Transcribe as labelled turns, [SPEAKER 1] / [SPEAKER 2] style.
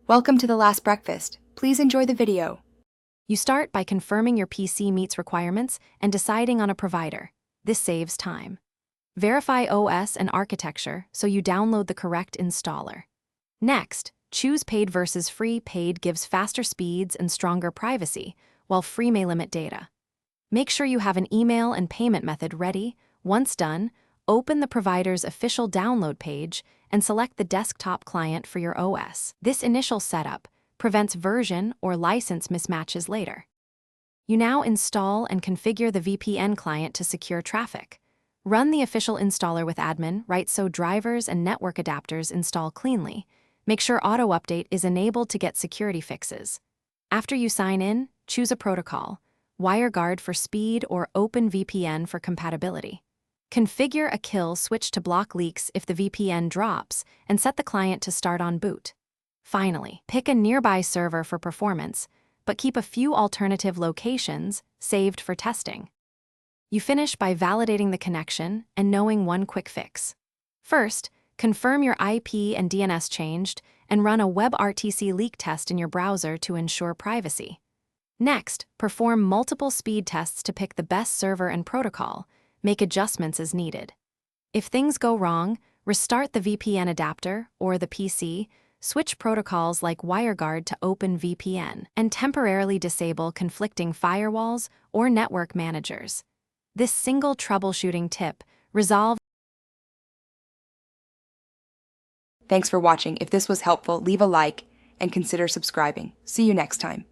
[SPEAKER 1] Welcome to The Last Breakfast. Please enjoy the video.
[SPEAKER 2] You start by confirming your PC meets requirements and deciding on a provider. This saves time. Verify OS and architecture so you download the correct installer. Next, choose paid versus free. Paid gives faster speeds and stronger privacy, while free may limit data. Make sure you have an email and payment method ready. Once done, open the provider's official download page and select the desktop client for your OS. This initial setup prevents version or license mismatches later. You now install and configure the VPN client to secure traffic. Run the official installer with admin, right, so drivers and network adapters install cleanly. Make sure auto update is enabled to get security fixes. After you sign in, choose a protocol, WireGuard for speed or OpenVPN for compatibility. Configure a kill switch to block leaks if the VPN drops, and set the client to start on boot. Finally, pick a nearby server for performance, but keep a few alternative locations saved for testing. You finish by validating the connection and knowing one quick fix. First, confirm your IP and DNS changed and run a WebRTC leak test in your browser to ensure privacy. Next, perform multiple speed tests to pick the best server and protocol. Make adjustments as needed. If things go wrong, restart the VPN adapter or the PC, switch protocols like WireGuard to OpenVPN, and temporarily disable conflicting firewalls or network managers. This single troubleshooting tip resolves.
[SPEAKER 1] Thanks for watching. If this was helpful, leave a like and consider subscribing. See you next time.